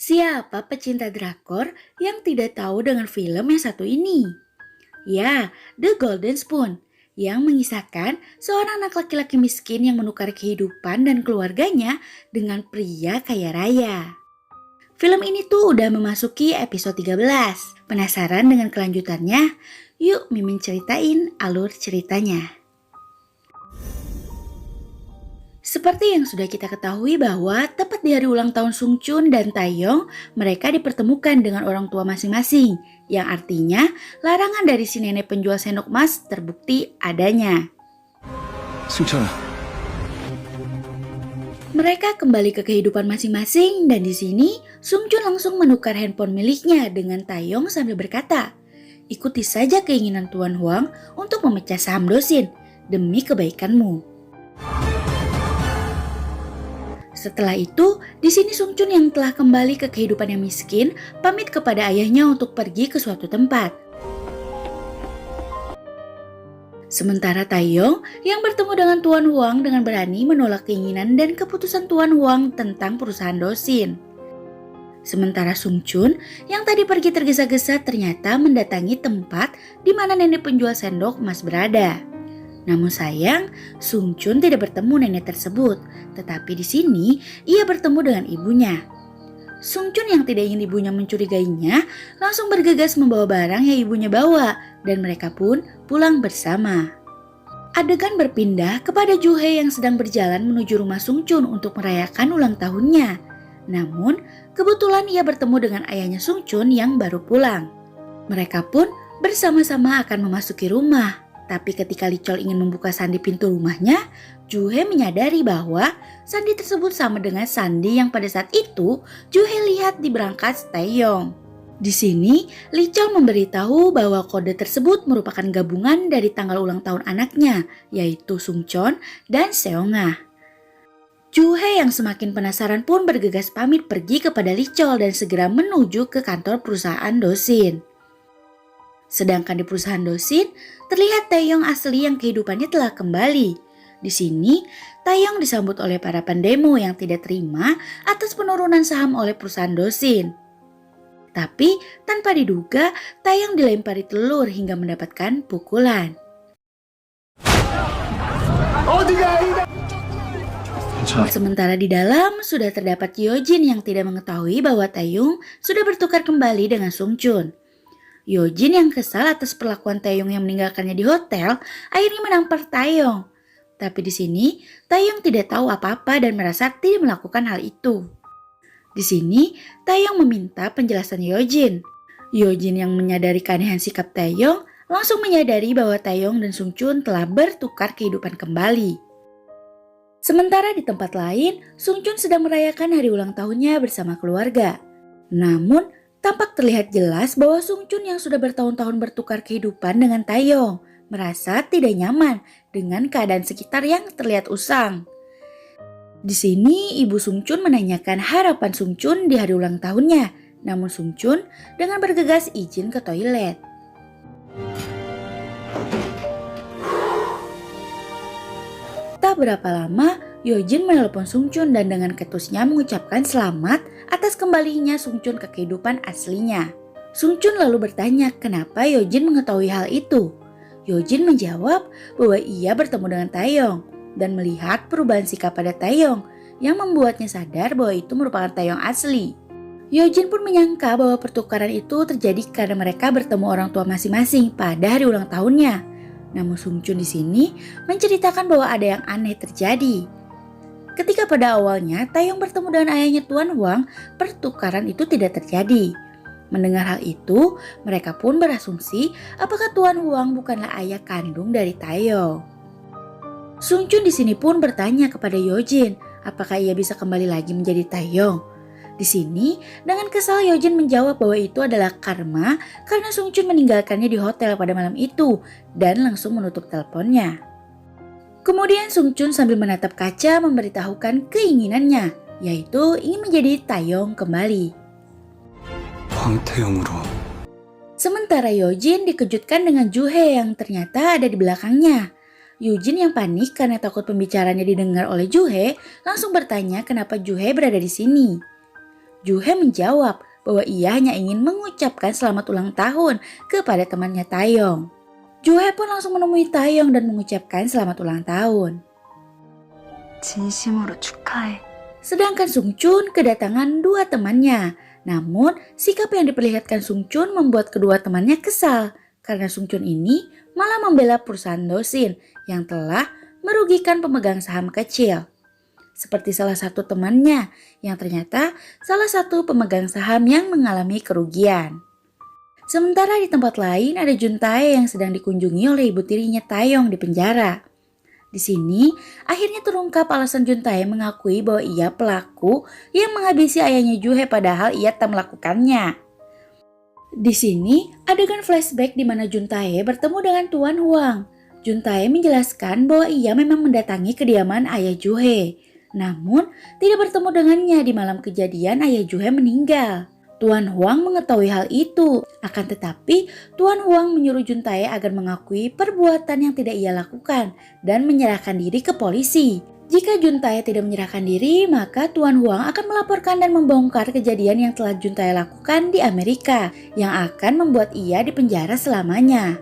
Siapa pecinta drakor yang tidak tahu dengan film yang satu ini? Ya, The Golden Spoon, yang mengisahkan seorang anak laki-laki miskin yang menukar kehidupan dan keluarganya dengan pria kaya raya. Film ini tuh udah memasuki episode 13. Penasaran dengan kelanjutannya? Yuk Mimin ceritain alur ceritanya. Seperti yang sudah kita ketahui bahwa tepat di hari ulang tahun Sung Chun dan Taeyong, mereka dipertemukan dengan orang tua masing-masing, yang artinya larangan dari si nenek penjual sendok emas terbukti adanya. 승천아, Mereka kembali ke kehidupan masing-masing dan di sini Sung Chun langsung menukar handphone miliknya dengan Taeyong sambil berkata, "Ikuti saja keinginan Tuan Huang untuk memecah saham Dosin demi kebaikanmu." Setelah itu, di sini Sung Chun yang telah kembali ke kehidupan yang miskin, pamit kepada ayahnya untuk pergi ke suatu tempat. Sementara Taeyong yang bertemu dengan Tuan Huang dengan berani menolak keinginan dan keputusan Tuan Huang tentang perusahaan Dosin. Sementara Sung Chun yang tadi pergi tergesa-gesa ternyata mendatangi tempat di mana nenek penjual sendok emas berada. Namun sayang, Sung Chun tidak bertemu nenek tersebut, tetapi di sini ia bertemu dengan ibunya. Sung Chun yang tidak ingin ibunya mencurigainya, langsung bergegas membawa barang yang ibunya bawa, dan mereka pun pulang bersama. Adegan berpindah kepada Ju Hei yang sedang berjalan menuju rumah Sung Chun untuk merayakan ulang tahunnya. Namun, kebetulan ia bertemu dengan ayahnya Sung Chun yang baru pulang. Mereka pun bersama-sama akan memasuki rumah. Tapi ketika Licol ingin membuka sandi pintu rumahnya, Ju Hei menyadari bahwa sandi tersebut sama dengan sandi yang pada saat itu Ju Hei lihat di berangkas Taeyong. Di sini, Licol memberitahu bahwa kode tersebut merupakan gabungan dari tanggal ulang tahun anaknya, yaitu Sung Chon dan Seongah. Ju Hei yang semakin penasaran pun bergegas pamit pergi kepada Licol dan segera menuju ke kantor perusahaan Dosin. Sedangkan di perusahaan Dosin, terlihat Taeyong asli yang kehidupannya telah kembali. Di sini, Taeyong disambut oleh para pendemo yang tidak terima atas penurunan saham oleh perusahaan Dosin. Tapi tanpa diduga, Taeyong dilempari telur hingga mendapatkan pukulan. Sementara di dalam sudah terdapat Yojin yang tidak mengetahui bahwa Taeyong sudah bertukar kembali dengan Sung Chun. Yojin yang kesal atas perlakuan Taeyong yang meninggalkannya di hotel akhirnya menampar Taeyong. Tapi di sini Taeyong tidak tahu apa-apa dan merasa tidak melakukan hal itu. Di sini Taeyong meminta penjelasan Yojin. Yojin yang menyadari keanehan sikap Taeyong langsung menyadari bahwa Taeyong dan Sung Chun telah bertukar kehidupan kembali. Sementara di tempat lain, Sung Chun sedang merayakan hari ulang tahunnya bersama keluarga. Namun tampak terlihat jelas bahwa Sung Chun yang sudah bertahun-tahun bertukar kehidupan dengan Taeyong merasa tidak nyaman dengan keadaan sekitar yang terlihat usang. Di sini ibu Sung Chun menanyakan harapan Sung Chun di hari ulang tahunnya, namun Sung Chun dengan bergegas izin ke toilet. Tak berapa lama, Yojin menelpon Sung Chun dan dengan ketusnya mengucapkan selamat atas kembalinya Sung Chun ke kehidupan aslinya. Sung Chun lalu bertanya kenapa Yojin mengetahui hal itu. Yojin menjawab bahwa ia bertemu dengan Taeyong dan melihat perubahan sikap pada Taeyong yang membuatnya sadar bahwa itu merupakan Taeyong asli. Yojin pun menyangka bahwa pertukaran itu terjadi karena mereka bertemu orang tua masing-masing pada hari ulang tahunnya. Namun Sung Chun di sini menceritakan bahwa ada yang aneh terjadi. Ketika pada awalnya Taeyong bertemu dengan ayahnya Tuan Huang, pertukaran itu tidak terjadi. Mendengar hal itu, mereka pun berasumsi apakah Tuan Huang bukanlah ayah kandung dari Taeyong. Sung Chun di sini pun bertanya kepada Yojin, apakah ia bisa kembali lagi menjadi Taeyong. Di sini, dengan kesal Yojin menjawab bahwa itu adalah karma karena Sung Chun meninggalkannya di hotel pada malam itu dan langsung menutup teleponnya. Kemudian Sung Chun sambil menatap kaca memberitahukan keinginannya, yaitu ingin menjadi Taeyong kembali. 황태영으로. Sementara Yojin dikejutkan dengan Ju Hei yang ternyata ada di belakangnya. Yujin yang panik karena takut pembicaranya didengar oleh Ju Hei langsung bertanya kenapa Ju Hei berada di sini. Juhe menjawab bahwa ia hanya ingin mengucapkan selamat ulang tahun kepada temannya Taeyong. Juhe pun langsung menemui Taeyong dan mengucapkan selamat ulang tahun. 진심으로 축하해. Sedangkan Sungchun kedatangan dua temannya. Namun, sikap yang diperlihatkan Sungchun membuat kedua temannya kesal karena Sungchun ini malah membela perusahaan Dosin yang telah merugikan pemegang saham kecil. Seperti salah satu temannya yang ternyata salah satu pemegang saham yang mengalami kerugian. Sementara di tempat lain ada Juntae yang sedang dikunjungi oleh ibu tirinya Taeyong di penjara. Di sini akhirnya terungkap alasan Juntae mengakui bahwa ia pelaku yang menghabisi ayahnya Juhe padahal ia tak melakukannya. Di sini adegan flashback di mana Juntae bertemu dengan Tuan Huang. Juntae menjelaskan bahwa ia memang mendatangi kediaman ayah Juhe. Namun, tidak bertemu dengannya di malam kejadian ayah Juhe meninggal. Tuan Huang mengetahui hal itu, akan tetapi Tuan Huang menyuruh Juntae agar mengakui perbuatan yang tidak ia lakukan dan menyerahkan diri ke polisi. Jika Juntae tidak menyerahkan diri, maka Tuan Huang akan melaporkan dan membongkar kejadian yang telah Juntae lakukan di Amerika, yang akan membuat ia dipenjara selamanya.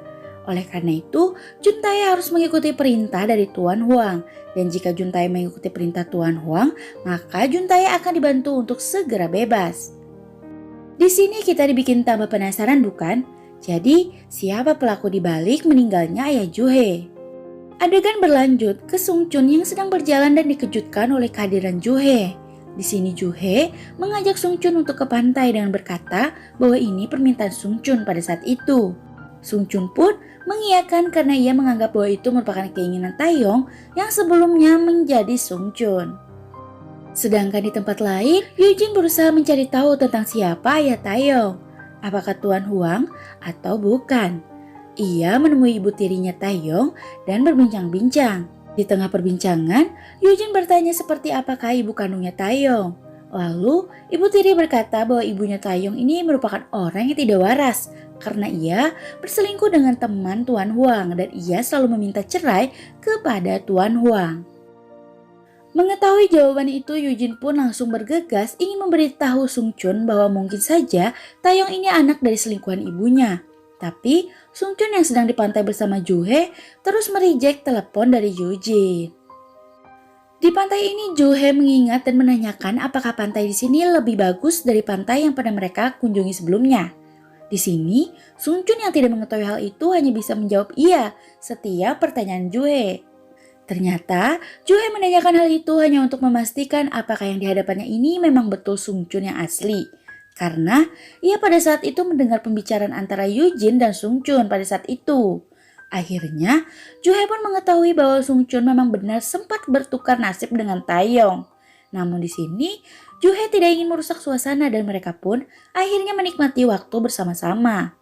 Oleh karena itu, Juntae harus mengikuti perintah dari Tuan Huang. Dan jika Juntae mengikuti perintah Tuan Huang, maka Juntae akan dibantu untuk segera bebas. Di sini kita dibikin tambah penasaran bukan? Jadi, siapa pelaku di balik meninggalnya ayah Juhe? Adegan berlanjut ke Sungchun yang sedang berjalan dan dikejutkan oleh kehadiran Juhe. Di sini Juhe mengajak Sungchun untuk ke pantai dengan berkata bahwa ini permintaan Sungchun pada saat itu. Sungchun pun mengiyakan karena ia menganggap bahwa itu merupakan keinginan Taeyong yang sebelumnya menjadi Sungchun. Sedangkan di tempat lain, Yujin berusaha mencari tahu tentang siapa ayah Taeyong. Apakah Tuan Huang atau bukan? Ia menemui ibu tirinya Taeyong dan berbincang-bincang. Di tengah perbincangan, Yujin bertanya seperti apakah ibu kandungnya Taeyong. Lalu, ibu tiri berkata bahwa ibunya Taeyong ini merupakan orang yang tidak waras karena ia berselingkuh dengan teman Tuan Huang dan ia selalu meminta cerai kepada Tuan Huang. Mengetahui jawaban itu, Yujin pun langsung bergegas ingin memberitahu Sungchun bahwa mungkin saja Taeyong ini anak dari selingkuhan ibunya. Tapi Sungchun yang sedang di pantai bersama Juhe terus mereject telepon dari Yujin. Di pantai ini Juhe mengingat dan menanyakan apakah pantai di sini lebih bagus dari pantai yang pernah mereka kunjungi sebelumnya. Di sini, Sungchun yang tidak mengetahui hal itu hanya bisa menjawab iya setiap pertanyaan Juhe. Ternyata, Juhe menanyakan hal itu hanya untuk memastikan apakah yang dihadapannya ini memang betul Sungchun yang asli. Karena ia pada saat itu mendengar pembicaraan antara Yujin dan Sungchun pada saat itu. Akhirnya, Juhe pun mengetahui bahwa Sungchun memang benar sempat bertukar nasib dengan Taeyong. Namun di sini, Juhe tidak ingin merusak suasana dan mereka pun akhirnya menikmati waktu bersama-sama.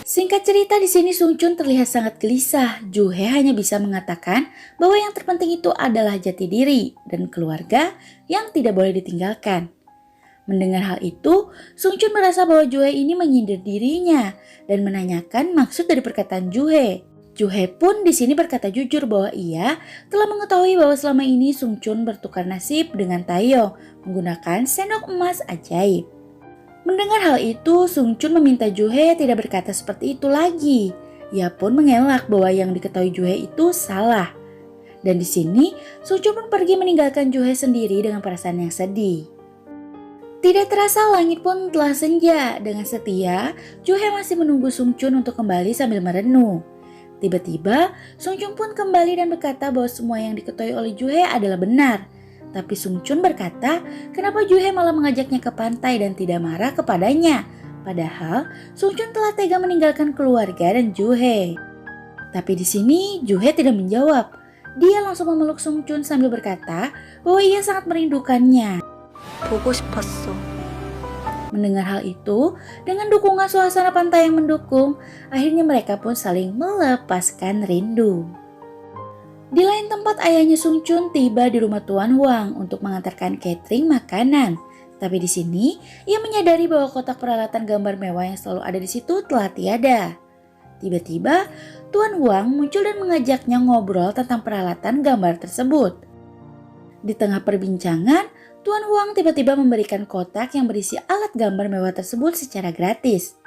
Singkat cerita di sini Sungchun terlihat sangat gelisah. Juhe hanya bisa mengatakan bahwa yang terpenting itu adalah jati diri dan keluarga yang tidak boleh ditinggalkan. Mendengar hal itu, Sungchun merasa bahwa Juhe ini menyindir dirinya dan menanyakan maksud dari perkataan Juhe. Juhe pun di sini berkata jujur bahwa ia telah mengetahui bahwa selama ini Sungchun bertukar nasib dengan Taeyong menggunakan sendok emas ajaib. Mendengar hal itu, Sungchun meminta Juhe tidak berkata seperti itu lagi. Ia pun mengelak bahwa yang diketahui Juhe itu salah. Dan di sini, Sungchun pun pergi meninggalkan Juhe sendiri dengan perasaan yang sedih. Tidak terasa langit pun telah senja. Dengan setia, Juhe masih menunggu Sungchun untuk kembali sambil merenung. Tiba-tiba, Sungchun pun kembali dan berkata bahwa semua yang diketahui oleh Juhe adalah benar. Tapi Sungchun berkata, kenapa Juhe malah mengajaknya ke pantai dan tidak marah kepadanya? Padahal Sungchun telah tega meninggalkan keluarga dan Juhe. Tapi di sini Juhe tidak menjawab. Dia langsung memeluk Sungchun sambil berkata bahwa ia sangat merindukannya. 보고 싶었어. Mendengar hal itu, dengan dukungan suasana pantai yang mendukung, akhirnya mereka pun saling melepaskan rindu. Di lain tempat ayahnya Sungchun tiba di rumah Tuan Huang untuk mengantarkan catering makanan. Tapi di sini ia menyadari bahwa kotak peralatan gambar mewah yang selalu ada di situ telah tiada. Tiba-tiba Tuan Huang muncul dan mengajaknya ngobrol tentang peralatan gambar tersebut. Di tengah perbincangan, Tuan Huang tiba-tiba memberikan kotak yang berisi alat gambar mewah tersebut secara gratis.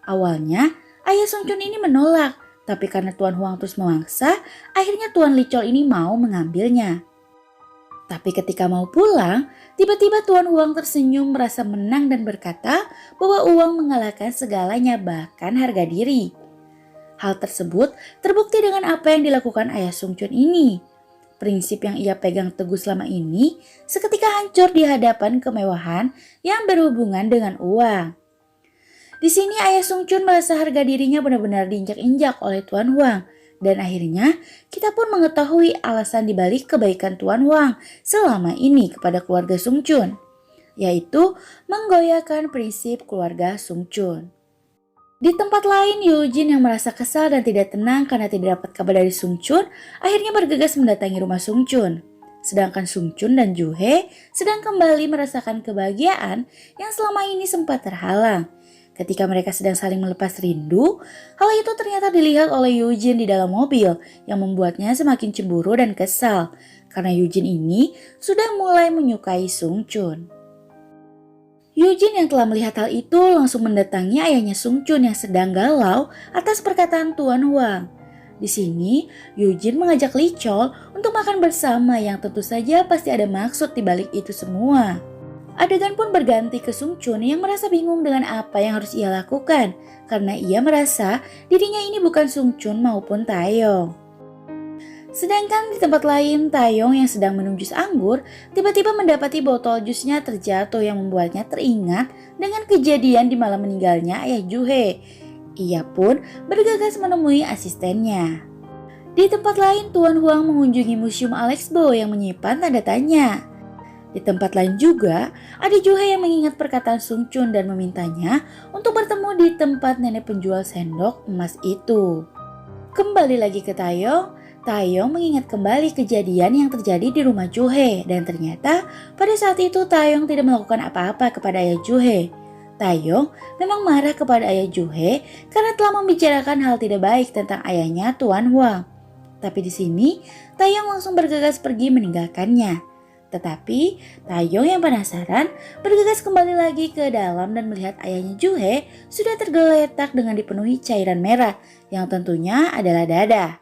Awalnya, ayah Sung Chun ini menolak, tapi karena Tuan Huang terus memaksa, akhirnya Tuan Licol ini mau mengambilnya. Tapi ketika mau pulang, tiba-tiba Tuan Huang tersenyum merasa menang dan berkata bahwa uang mengalahkan segalanya, bahkan harga diri. Hal tersebut terbukti dengan apa yang dilakukan ayah Sung Chun ini. Prinsip yang ia pegang teguh selama ini seketika hancur di hadapan kemewahan yang berhubungan dengan uang. Di sini ayah Sung Chun merasa harga dirinya benar-benar diinjak-injak oleh Tuan Huang. Dan akhirnya kita pun mengetahui alasan dibalik kebaikan Tuan Huang selama ini kepada keluarga Sung Chun, yaitu menggoyahkan prinsip keluarga Sung Chun. Di tempat lain, Eugene yang merasa kesal dan tidak tenang karena tidak dapat kabar dari Sung Chun, akhirnya bergegas mendatangi rumah Sung Chun. Sedangkan Sung Chun dan Ju He sedang kembali merasakan kebahagiaan yang selama ini sempat terhalang. Ketika mereka sedang saling melepas rindu, hal itu ternyata dilihat oleh Eugene di dalam mobil yang membuatnya semakin cemburu dan kesal karena Eugene ini sudah mulai menyukai Sung Chun. Eugene yang telah melihat hal itu langsung mendatangi ayahnya Sung Chun yang sedang galau atas perkataan Tuan Huang. Di sini, Eugene mengajak Licol untuk makan bersama yang tentu saja pasti ada maksud di balik itu semua. Adegan pun berganti ke Sung Chun yang merasa bingung dengan apa yang harus ia lakukan karena ia merasa dirinya ini bukan Sung Chun maupun Taeyong. Sedangkan di tempat lain, Taeyong yang sedang minum jus anggur tiba-tiba mendapati botol jusnya terjatuh yang membuatnya teringat dengan kejadian di malam meninggalnya ayah Ju He. Ia pun bergegas menemui asistennya. Di tempat lain, Tuan Huang mengunjungi museum Alex Bo yang menyimpan tanda tanya. Di tempat lain juga, ada Ju He yang mengingat perkataan Sung Chun dan memintanya untuk bertemu di tempat nenek penjual sendok emas itu. Kembali lagi ke Taeyong mengingat kembali kejadian yang terjadi di rumah Ju He dan ternyata pada saat itu Taeyong tidak melakukan apa-apa kepada ayah Ju He. Taeyong memang marah kepada ayah Ju He karena telah membicarakan hal tidak baik tentang ayahnya Tuan Huang. Tapi di sini Taeyong langsung bergegas pergi meninggalkannya. Tetapi Taeyong yang penasaran bergegas kembali lagi ke dalam dan melihat ayahnya Ju He sudah tergeletak dengan dipenuhi cairan merah yang tentunya adalah dada.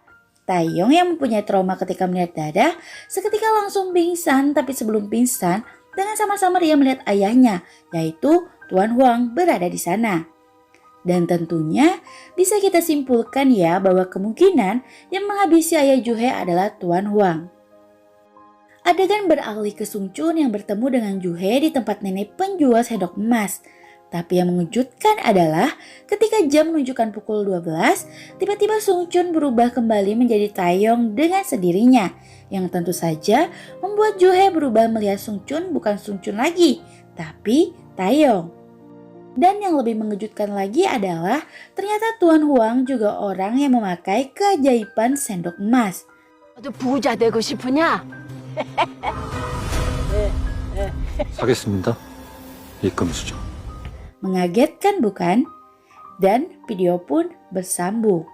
Taeyong yang mempunyai trauma ketika melihat dada seketika langsung pingsan, tapi sebelum pingsan dengan sama-sama dia melihat ayahnya yaitu Tuan Huang berada di sana. Dan tentunya bisa kita simpulkan ya bahwa kemungkinan yang menghabisi ayah Ju He adalah Tuan Huang. Adegan beralih ke Sung Chun yang bertemu dengan Ju He di tempat nenek penjual sendok emas. Tapi yang mengejutkan adalah ketika jam menunjukkan pukul 12, tiba-tiba Sung Chun berubah kembali menjadi Taeyong dengan sendirinya. Yang tentu saja membuat Ju He berubah melihat Sung Chun bukan Sung Chun lagi, tapi Taeyong. Dan yang lebih mengejutkan lagi adalah ternyata Tuan Huang juga orang yang memakai keajaiban sendok emas. 너도 부자 되고 싶으냐? 사겠습니다. 입금 수저. Mengagetkan bukan? Dan video pun bersambung.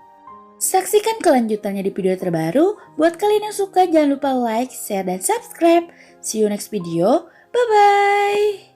Saksikan kelanjutannya di video terbaru. Buat kalian yang suka jangan lupa like, share, dan subscribe. See you next video. Bye-bye.